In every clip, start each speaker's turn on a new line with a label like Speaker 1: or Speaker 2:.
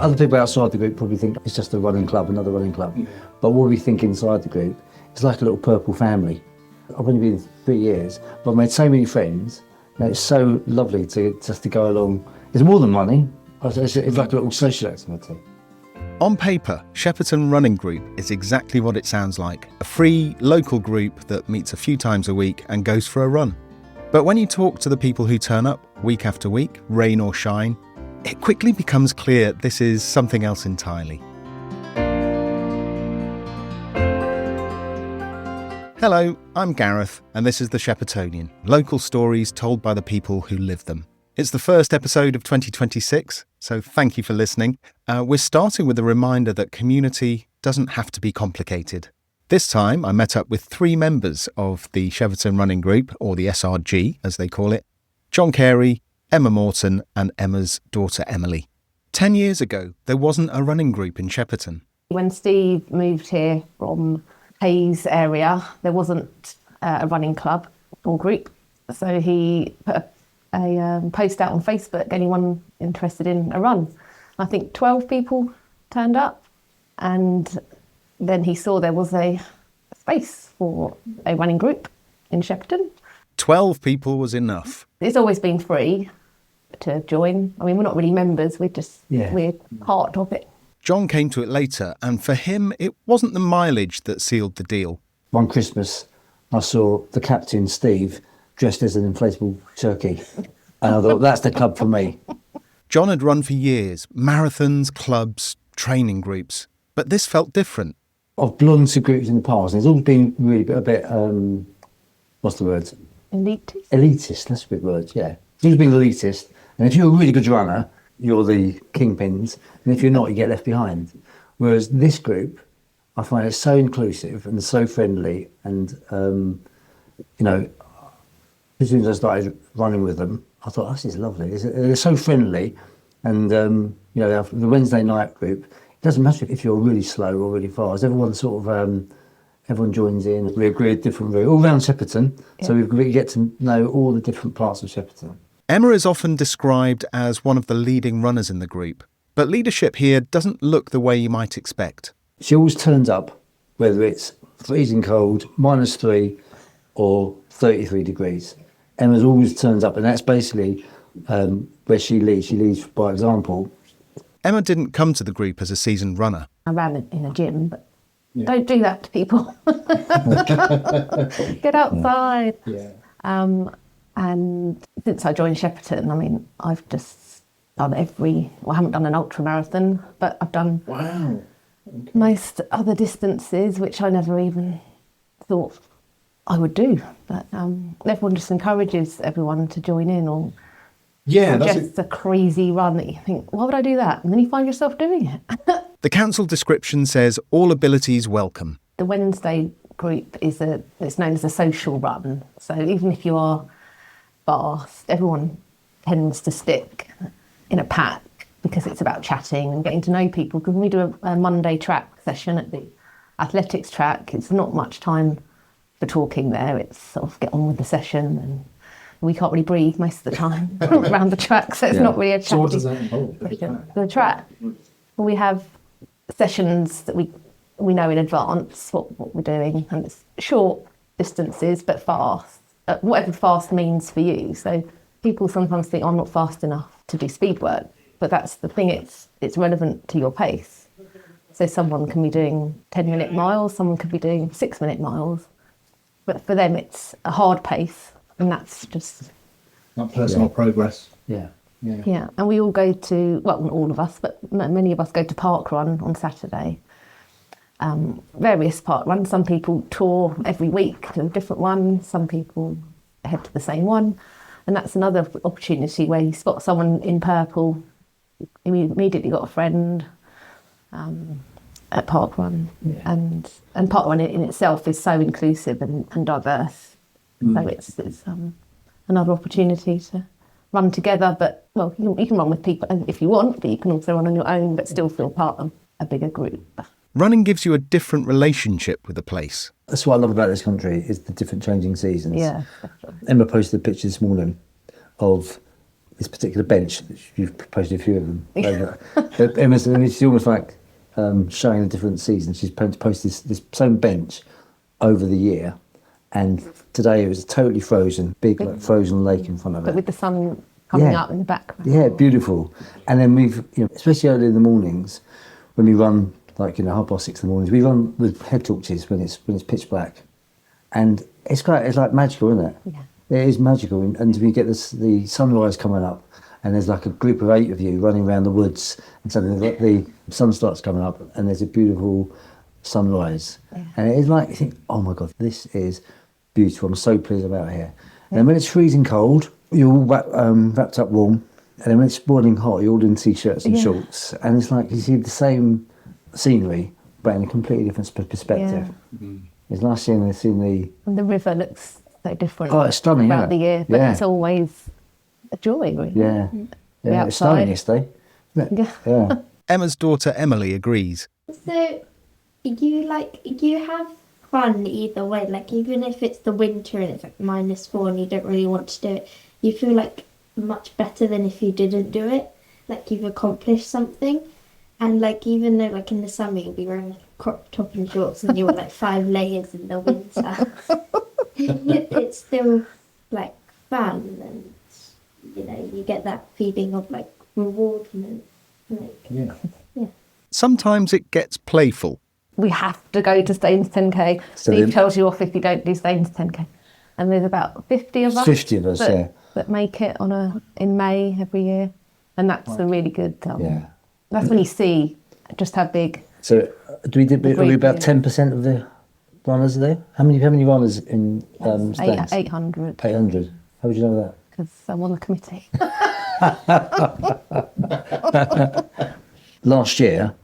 Speaker 1: Other people outside the group probably think it's just a running club, another running club. Yeah. But what we think inside the group, it's like a little purple family. I've only been 3 years, but I've made so many friends. And it's so lovely to go along. It's more than running. It's like a little social activity.
Speaker 2: On paper, Shepperton Running Group is exactly what it sounds like. A free, local group that meets a few times a week and goes for a run. But when you talk to the people who turn up week after week, rain or shine, it quickly becomes clear this is something else entirely. Hello, I'm Gareth, and this is The Sheppertonian, local stories told by the people who live them. It's the first episode of 2026, so thank you for listening. We're starting with a reminder that community doesn't have to be complicated. This time, I met up with 3 members of the Shepperton Running Group, or the SRG, as they call it, John Carey, Emma Morton, and Emma's daughter Emily. 10 years ago, there wasn't a running group in Shepperton.
Speaker 3: When Steve moved here from Hayes area, there wasn't a running club or group, so he put a post out on Facebook, anyone interested in a run. I think 12 people turned up, and then he saw there was a space for a running group in Shepperton.
Speaker 2: 12 people was enough.
Speaker 3: It's always been free to join. I mean, we're not really members, we're part of it.
Speaker 2: John came to it later, and for him, it wasn't the mileage that sealed the deal.
Speaker 1: One Christmas, I saw the captain, Steve, dressed as an inflatable turkey. And I thought, that's the club for me.
Speaker 2: John had run for years, marathons, clubs, training groups. But this felt different.
Speaker 1: I've belonged to groups in the past, and it's always been really a bit, what's the word?
Speaker 3: Elitist?
Speaker 1: Elitist, that's a good word, yeah. It's always been elitist. And if you're a really good runner, you're the kingpins. And if you're not, you get left behind. Whereas this group, I find it so inclusive and so friendly. And, as soon as I started running with them, I thought, this is lovely. They're so friendly. And, the Wednesday night group, it doesn't matter if you're really slow or really fast. Everyone sort of, everyone joins in. We agree a different route, all around Shepperton. Yeah. So we get to know all the different parts of Shepperton.
Speaker 2: Emma is often described as one of the leading runners in the group. But leadership here doesn't look the way you might expect.
Speaker 1: She always turns up, whether it's freezing cold, -3 or 33 degrees. Emma always turns up, and that's basically where she leads. She leads by example.
Speaker 2: Emma didn't come to the group as a seasoned runner.
Speaker 3: I ran in a gym, but don't do that to people. Get outside. Yeah. And since I joined Shepperton, I mean, I've just done I haven't done an ultra marathon, but I've done most other distances, which I never even thought I would do. But everyone just encourages everyone to join in, or just a crazy run that you think, why would I do that? And then you find yourself doing it.
Speaker 2: The council description says all abilities welcome.
Speaker 3: The Wednesday group it's known as a social run. So even if you are fast, everyone tends to stick in a pack because it's about chatting and getting to know people. Because when we do a Monday track session at the athletics track, it's not much time for talking there. It's sort of get on with the session, and we can't really breathe most of the time around the track, so it's not really a chatty.
Speaker 4: So what does that involve?
Speaker 3: The track. We have sessions that we know in advance what we're doing, and it's short distances but fast. Whatever fast means for you. So people sometimes think, I'm not fast enough to do speed work, but that's the thing, it's relevant to your pace. So someone can be doing 10-minute miles, someone could be doing 6-minute miles, but for them it's a hard pace, and that's just...
Speaker 4: Not personal progress.
Speaker 1: Yeah.
Speaker 3: And we all go to, well, not all of us, but many of us go to park run on Saturday. Various park runs. Some people tour every week to a different one. Some people head to the same one. And that's another opportunity where you spot someone in purple, you immediately got a friend at park run. Yeah. And park run in itself is so inclusive and diverse. So it's another opportunity to run together. But, well, you can run with people if you want, but you can also run on your own but still feel part of a bigger group.
Speaker 2: Running gives you a different relationship with a place.
Speaker 1: That's what I love about this country, is the different changing seasons.
Speaker 3: Yeah.
Speaker 1: Emma posted a picture this morning of this particular bench. You've posted a few of them. Emma's, and it's almost like showing the different seasons. She's posted this same bench over the year, and today it was totally frozen, big like frozen lake in front of it.
Speaker 3: But with the sun coming up in the background.
Speaker 1: Yeah, beautiful. And then we've, especially early in the mornings, when we run, like 6:30 in the mornings, we run with head torches when it's pitch black, and it's like magical, isn't it?
Speaker 3: Yeah.
Speaker 1: It is magical, and we get the sunrise coming up, and there's like a group of 8 of you running around the woods, and suddenly the sun starts coming up, and there's a beautiful sunrise, and it is like you think, oh my God, this is beautiful. I'm so pleased about it here. And then when it's freezing cold, you're all wrapped up warm, and then when it's boiling hot, you're all in t-shirts and shorts, and it's like you see the same scenery, but in a completely different perspective.
Speaker 3: Yeah.
Speaker 1: It's nice seeing the.
Speaker 3: And the river looks so different.
Speaker 1: Oh, it's stunning,
Speaker 3: throughout
Speaker 1: isn't
Speaker 3: the
Speaker 1: it?
Speaker 3: year, but
Speaker 1: Yeah.
Speaker 3: it's always a joy, really.
Speaker 1: Yeah,
Speaker 3: Yeah,
Speaker 1: it's stunning
Speaker 3: outside.
Speaker 1: yesterday.
Speaker 3: Yeah.
Speaker 1: Yeah.
Speaker 2: Emma's daughter Emily agrees.
Speaker 5: So you have fun either way. Like even if it's the winter and it's like -4 and you don't really want to do it, you feel like much better than if you didn't do it. Like you've accomplished something. And like even though like in the summer you'll be wearing like a crop top and shorts and you want like 5 layers in the winter, it's still like fun, and you get that feeling of like rewardment. Like,
Speaker 2: Sometimes it gets playful.
Speaker 3: We have to go to Staines 10K. Steve tells you off if you don't do Staines 10K. And there's about 50 of us.
Speaker 1: 50 of us,
Speaker 3: that make it in May every year. And that's a really good...
Speaker 1: Yeah.
Speaker 3: That's when you see just how big...
Speaker 1: So are we about 10% of the runners there? How many runners in Staines?
Speaker 3: 800.
Speaker 1: 800. How would you know that?
Speaker 3: Because I'm on the committee.
Speaker 1: Last year,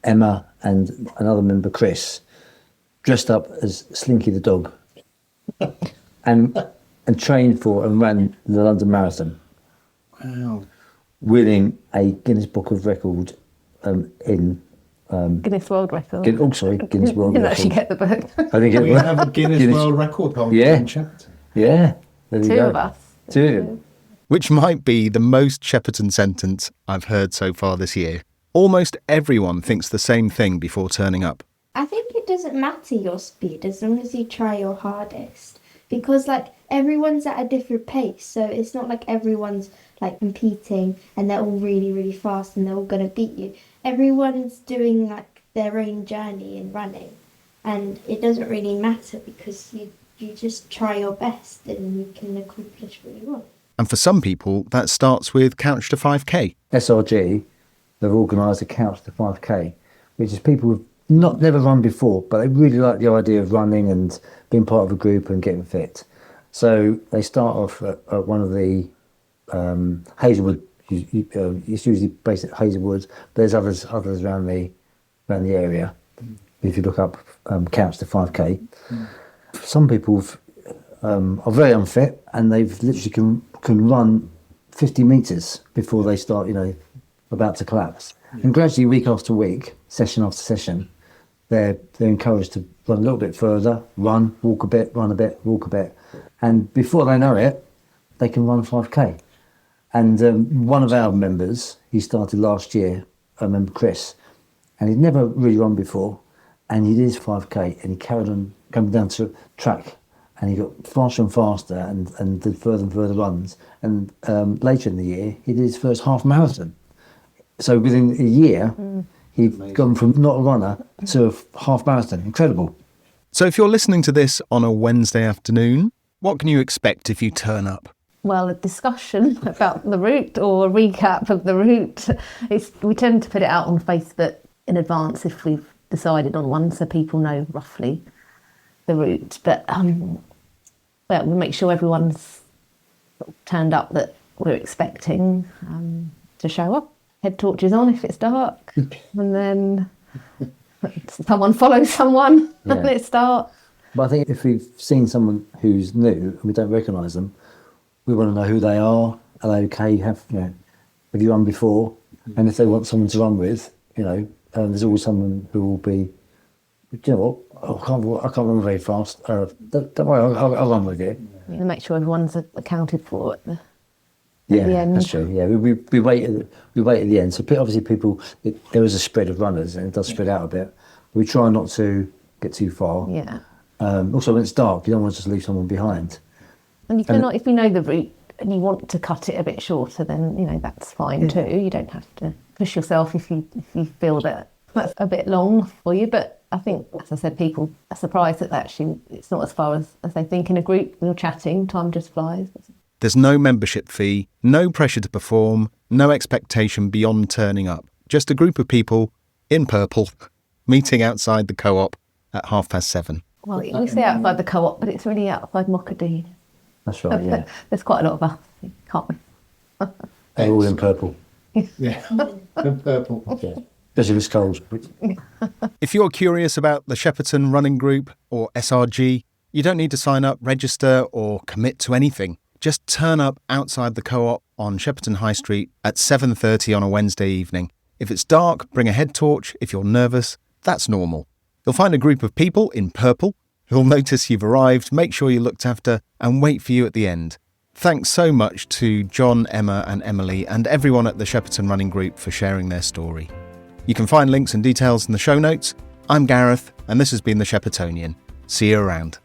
Speaker 1: Emma and another member, Chris, dressed up as Slinky the dog and trained for and ran the London Marathon.
Speaker 4: Wow.
Speaker 1: Winning a Guinness Book of Record in...
Speaker 3: Guinness World Record.
Speaker 1: Guinness World
Speaker 3: You didn't
Speaker 1: Record.
Speaker 3: actually get the book.
Speaker 1: I think
Speaker 4: We have a Guinness World Record holder in Shepperton.
Speaker 1: Yeah. There you
Speaker 3: Two
Speaker 1: go.
Speaker 3: of us.
Speaker 1: Two of them.
Speaker 2: Which might be the most Shepperton sentence I've heard so far this year. Almost everyone thinks the same thing before turning up.
Speaker 5: I think it doesn't matter your speed as long as you try your hardest, because like everyone's at a different pace, so it's not like everyone's like competing and they're all really, really fast and they're all going to beat you. Everyone's doing like their own journey in running, and it doesn't really matter because you just try your best and you can accomplish what you want.
Speaker 2: And for some people, that starts with Couch to 5K.
Speaker 1: SRG, they've organised a Couch to 5K, which is people who've never run before, but they really like the idea of running and being part of a group and getting fit. So they start off at one of the Hazelwood. It's usually based at Hazelwood. There's others around the area. If you look up Couch to 5K, some people are very unfit and they've literally can run 50 metres before they start, about to collapse. And gradually, week after week, session after session, they're encouraged to run a little bit further, walk a bit, run a bit, walk a bit, and before they know it, they can run 5K. And one of our members, he started last year, I remember Chris, and he'd never really run before, and he did his 5K, and he carried on coming down to track, and he got faster and faster and did further and further runs. And later in the year, he did his first half marathon. So within a year, he'd gone from not a runner to a half marathon. Incredible.
Speaker 2: So if you're listening to this on a Wednesday afternoon, what can you expect if you turn up?
Speaker 3: Well, a discussion about the route or a recap of the route. We tend to put it out on Facebook in advance if we've decided on one, so people know roughly the route. But we make sure everyone's turned up that we're expecting to show up. Head torches on if it's dark, and then someone follows someone and it starts.
Speaker 1: But I think if we've seen someone who's new and we don't recognise them, we want to know who they are. Are they okay? Have you run before? And if they want someone to run with, there's always someone who will be. Do you know what? I can't run very fast. Don't worry, I'll run with you.
Speaker 3: And make sure everyone's accounted for at
Speaker 1: Yeah,
Speaker 3: the end.
Speaker 1: that's true. Yeah, we wait at the end. So obviously there is a spread of runners and it does spread out a bit. We try not to get too far.
Speaker 3: Yeah.
Speaker 1: Also, when it's dark, you don't want to just leave someone behind.
Speaker 3: And if you know the route and you want to cut it a bit shorter, then that's fine too. You don't have to push yourself if you feel that that's a bit long for you. But I think, as I said, people are surprised that actually it's not as far as they think in a group. When you're chatting, time just flies.
Speaker 2: There's no membership fee, no pressure to perform, no expectation beyond turning up. Just a group of people in purple meeting outside the co-op at 7:30.
Speaker 3: Well, we say outside the co-op, but it's really outside Mockadee.
Speaker 1: That's right, yeah.
Speaker 3: There's quite a lot of us, can't we?
Speaker 1: They're all in purple.
Speaker 4: Yeah, in purple.
Speaker 1: Yeah. Especially if it's cold.
Speaker 2: If you're curious about the Shepperton Running Group or SRG, you don't need to sign up, register or commit to anything. Just turn up outside the co-op on Shepperton High Street at 7:30 on a Wednesday evening. If it's dark, bring a head torch. If you're nervous, that's normal. You'll find a group of people in purple who'll notice you've arrived, make sure you're looked after and wait for you at the end. Thanks so much to John, Emma and Emily and everyone at the Shepperton Running Group for sharing their story. You can find links and details in the show notes. I'm Gareth and this has been The Sheppertonian. See you around.